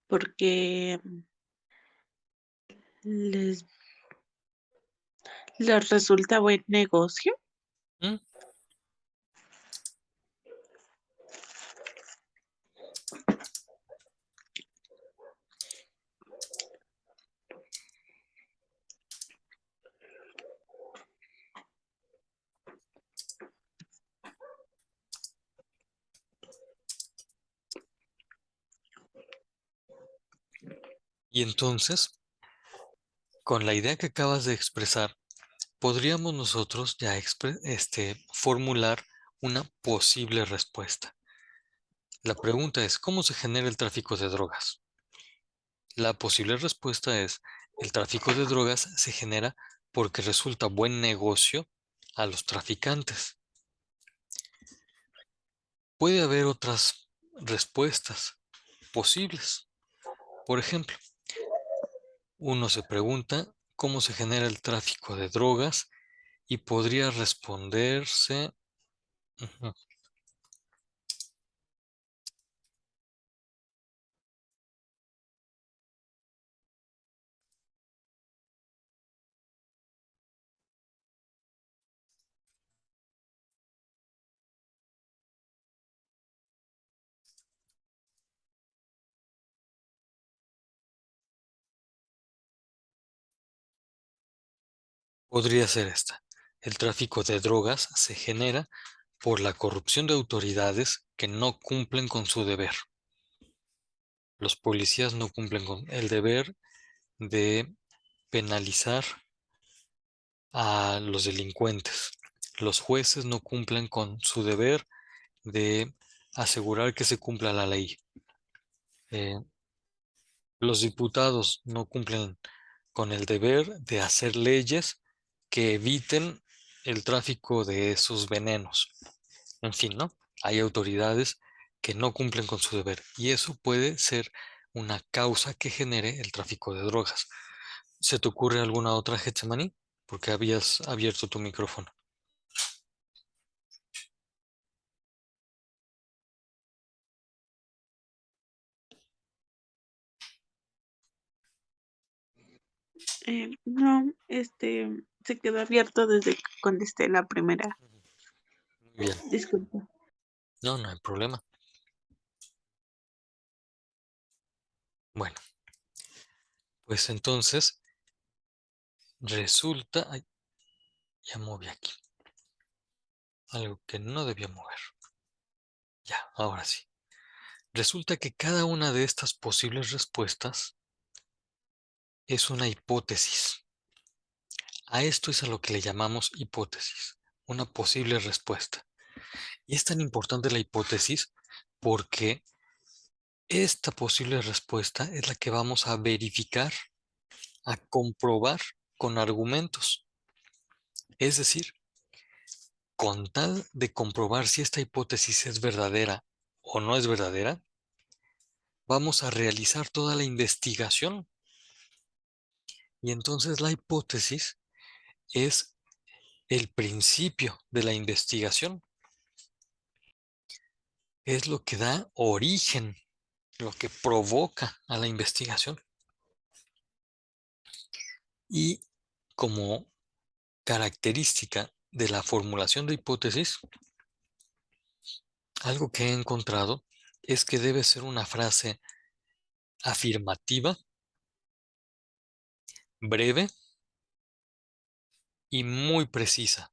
S2: porque les, les resulta buen negocio.
S1: ¿Mm? Y entonces, con la idea que acabas de expresar, podríamos nosotros ya formular una posible respuesta. La pregunta es, ¿cómo se genera el tráfico de drogas? La posible respuesta es, el tráfico de drogas se genera porque resulta buen negocio a los traficantes. Puede haber otras respuestas posibles. Por ejemplo, uno se pregunta cómo se genera el tráfico de drogas y podría responderse, ujú, podría ser esta. El tráfico de drogas se genera por la corrupción de autoridades que no cumplen con su deber. Los policías no cumplen con el deber de penalizar a los delincuentes. Los jueces no cumplen con su deber de asegurar que se cumpla la ley. Eh, los diputados no cumplen con el deber de hacer leyes que eviten el tráfico de esos venenos. En fin, ¿no? Hay autoridades que no cumplen con su deber y eso puede ser una causa que genere el tráfico de drogas. ¿Se te ocurre alguna otra, Getsemani? Porque habías abierto tu micrófono.
S2: No, se quedó abierto desde que contesté la primera.
S1: Muy bien.
S2: Disculpa.
S1: No, no hay problema. Bueno, pues entonces resulta... Ay, ya moví aquí. Algo que no debía mover. Ya, ahora sí. Resulta que cada una de estas posibles respuestas es una hipótesis. A esto es a lo que le llamamos hipótesis, una posible respuesta. Y es tan importante la hipótesis porque esta posible respuesta es la que vamos a verificar, a comprobar con argumentos. Es decir, con tal de comprobar si esta hipótesis es verdadera o no es verdadera, vamos a realizar toda la investigación. Y entonces la hipótesis es el principio de la investigación. Es lo que da origen, lo que provoca a la investigación. Y como característica de la formulación de hipótesis, algo que he encontrado es que debe ser una frase afirmativa, breve y muy precisa.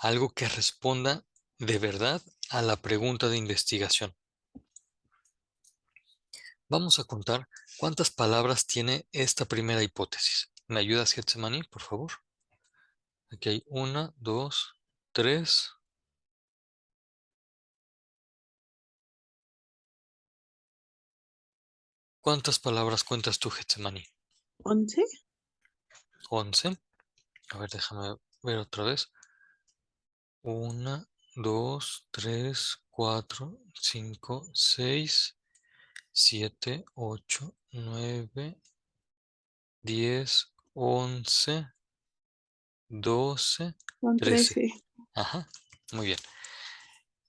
S1: Algo que responda de verdad a la pregunta de investigación. Vamos a contar cuántas palabras tiene esta primera hipótesis. ¿Me ayudas, Getsemani, por favor? Aquí hay 1, 2, 3. ¿Cuántas palabras cuentas tú, Getsemani?
S2: 11.
S1: 11. A ver, déjame ver otra vez. 1, 2, 3, 4, 5, 6, 7, 8, 9, 10, 11, 12,
S2: Son
S1: 13.
S2: 13.
S1: Ajá, muy bien.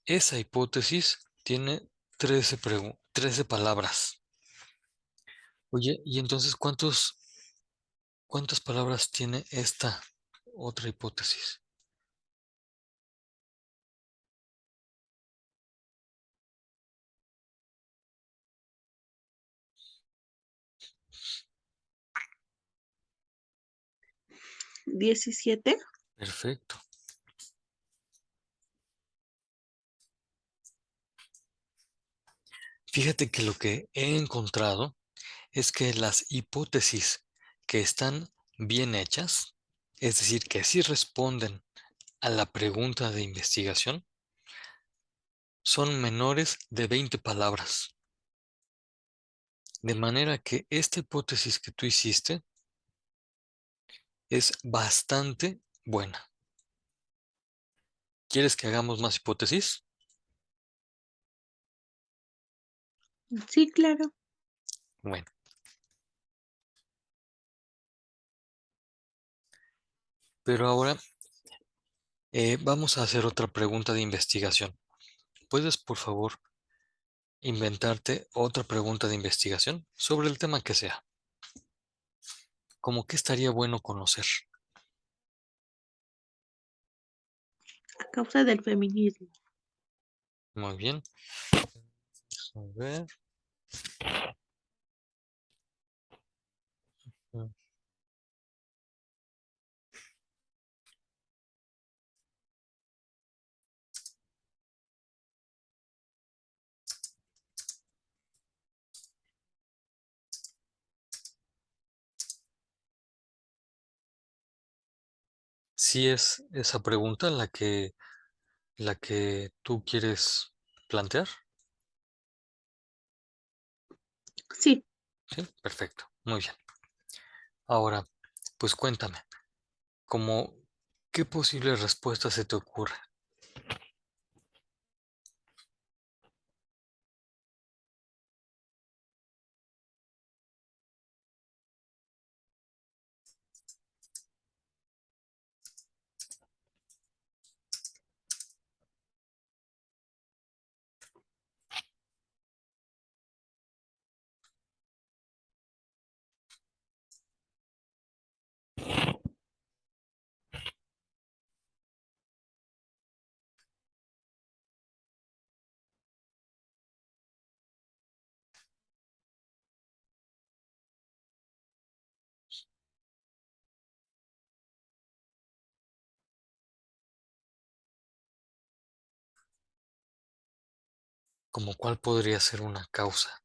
S1: Esa hipótesis tiene 13 palabras. Oye, ¿y entonces cuántas palabras tiene esta otra hipótesis?
S2: 17.
S1: Perfecto. Fíjate que lo que he encontrado es que las hipótesis que están bien hechas, es decir, que sí responden a la pregunta de investigación, son menores de 20 palabras. De manera que esta hipótesis que tú hiciste es bastante buena. ¿Quieres que hagamos más hipótesis?
S2: Sí, claro.
S1: Bueno, pero ahora vamos a hacer otra pregunta de investigación. ¿Puedes, por favor, inventarte otra pregunta de investigación sobre el tema que sea? ¿Cómo que estaría bueno conocer?
S2: A causa del feminismo.
S1: Muy bien. A ver. Si es esa pregunta la que tú quieres plantear.
S2: Sí,
S1: Sí, perfecto. Muy bien. Ahora, pues cuéntame, ¿cómo qué posible respuesta se te ocurre? ¿Cómo cuál podría ser una causa?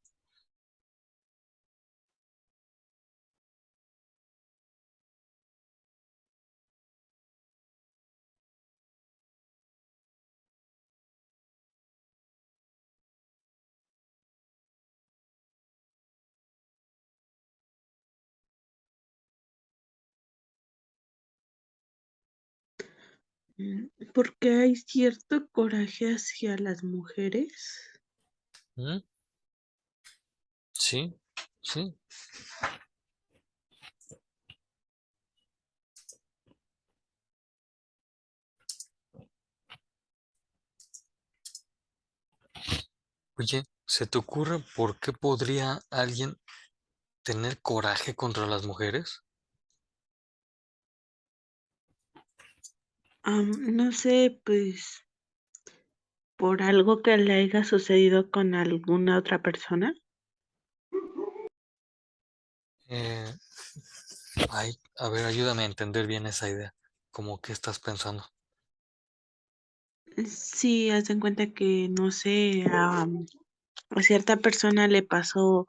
S2: porque hay cierto coraje hacia las mujeres.
S1: ¿Mm? Sí, sí. Oye, ¿se te ocurre por qué podría alguien tener coraje contra las mujeres?
S2: No sé, pues por algo que le haya sucedido con alguna otra persona.
S1: Eh, Ay, a ver, ayúdame a entender bien esa idea. ¿Cómo que estás pensando?
S2: Sí, haz en cuenta que, no sé, a cierta persona le pasó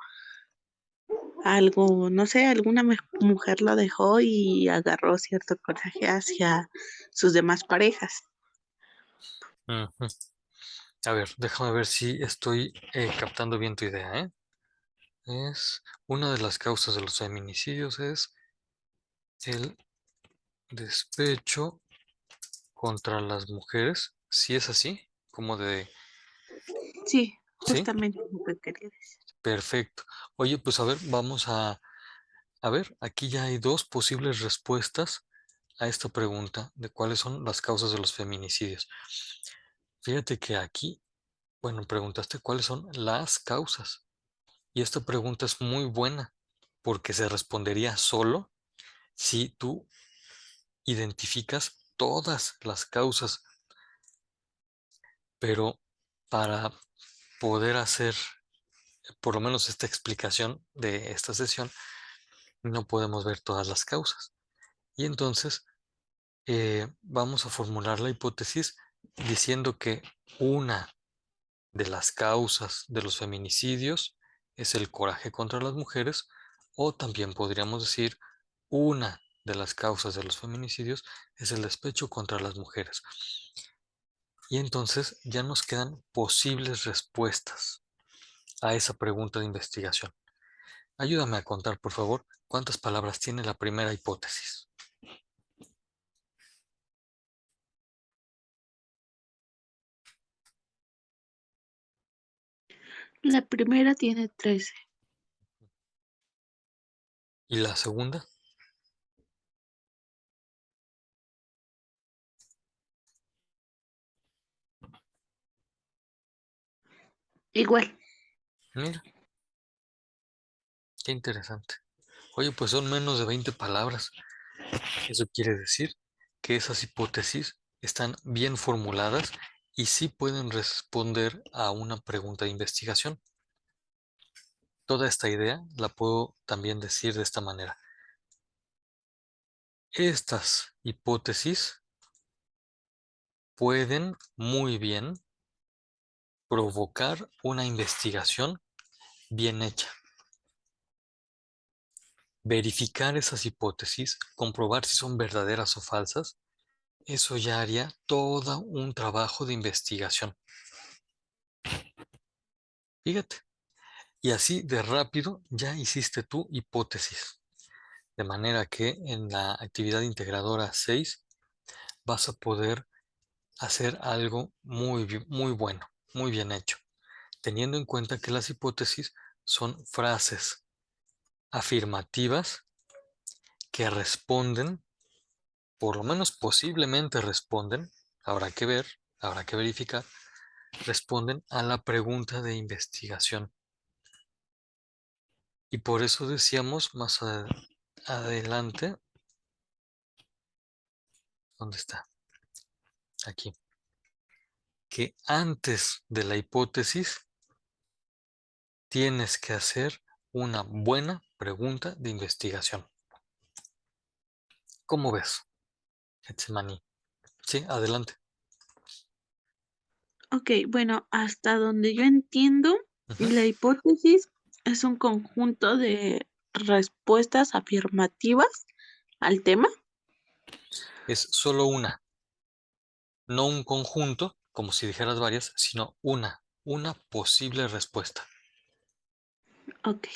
S2: algo, no sé, alguna mujer lo dejó y agarró cierto coraje hacia sus demás parejas.
S1: Ujú. A ver, déjame ver si estoy captando bien tu idea, ¿eh? Es una de las causas de los feminicidios es el despecho contra las mujeres. Si es así, como de,
S2: Sí,
S1: ¿sí?
S2: justamente lo que quería decir.
S1: Perfecto. Oye, pues a ver, vamos a ver, aquí ya hay dos posibles respuestas a esta pregunta de cuáles son las causas de los feminicidios. Fíjate que aquí, bueno, preguntaste cuáles son las causas. Y esta pregunta es muy buena porque se respondería solo si tú identificas todas las causas, pero para poder hacer por lo menos esta explicación de esta sesión, no podemos ver todas las causas. Y entonces vamos a formular la hipótesis diciendo que una de las causas de los feminicidios es el coraje contra las mujeres, o también podríamos decir una de las causas de los feminicidios es el despecho contra las mujeres. Y entonces ya nos quedan posibles respuestas a esa pregunta de investigación. Ayúdame a contar, por favor, cuántas palabras tiene la primera hipótesis.
S2: La primera tiene 13.
S1: ¿Y la segunda?
S2: Igual.
S1: Mira, qué interesante. Oye, pues son menos de 20 palabras. Eso quiere decir que esas hipótesis están bien formuladas y sí pueden responder a una pregunta de investigación. Toda esta idea la puedo también decir de esta manera. Estas hipótesis pueden muy bien provocar una investigación bien hecha. Verificar esas hipótesis, comprobar si son verdaderas o falsas, eso ya haría todo un trabajo de investigación. Fíjate. Y así de rápido ya hiciste tu hipótesis. De manera que en la actividad integradora 6 vas a poder hacer algo muy bueno, muy bien hecho, teniendo en cuenta que las hipótesis son frases afirmativas que responden, por lo menos posiblemente responden, habrá que ver, habrá que verificar, responden a la pregunta de investigación. Y por eso decíamos más adelante, ¿dónde está? Aquí, que antes de la hipótesis tienes que hacer una buena pregunta de investigación. ¿Cómo ves, Getsemani? Sí, adelante.
S2: Ok, bueno, hasta donde yo entiendo,
S1: Ujú.
S2: la hipótesis es un conjunto de respuestas afirmativas al tema.
S1: Es solo una, no un conjunto, como si dijeras varias, sino una posible respuesta.
S2: Ok,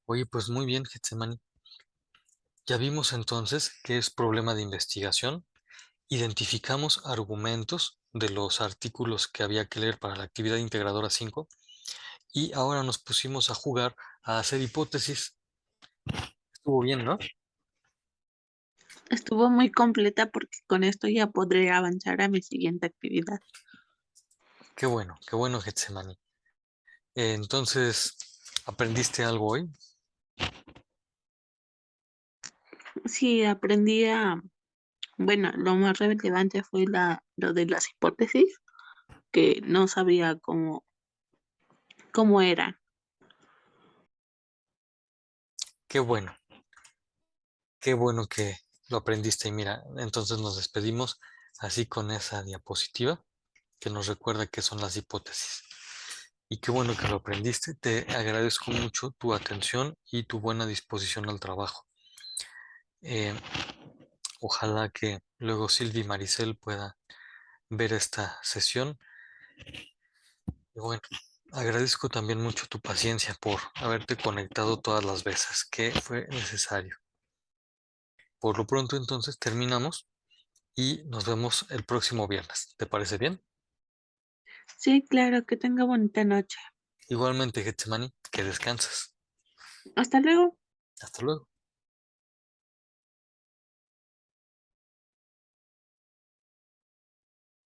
S1: Oye, pues muy bien, Getsemani. Ya vimos entonces qué es problema de investigación. Identificamos argumentos de los artículos que había que leer para la actividad integradora 5 y ahora nos pusimos a jugar a hacer hipótesis. Estuvo bien, ¿no?
S2: estuvo muy completa porque con esto ya podré avanzar a mi siguiente actividad.
S1: Qué bueno, Getsemani. Entonces, ¿aprendiste algo hoy?
S2: Sí, aprendí bueno, lo más relevante fue lo de las hipótesis, que no sabía cómo eran.
S1: Qué bueno, qué bueno que lo aprendiste. Y mira, entonces nos despedimos así con esa diapositiva que nos recuerda qué son las hipótesis. Y qué bueno que lo aprendiste. Te agradezco mucho tu atención y tu buena disposición al trabajo. Eh, Ojalá que luego Silvia y Maricel puedan ver esta sesión. Y bueno, agradezco también mucho tu paciencia por haberte conectado todas las veces que fue necesario. Por lo pronto entonces terminamos y nos vemos el próximo viernes. ¿Te parece bien?
S2: Sí, claro, que tenga bonita noche.
S1: Igualmente, Getsemani, que descansas.
S2: Hasta luego.
S1: Hasta luego.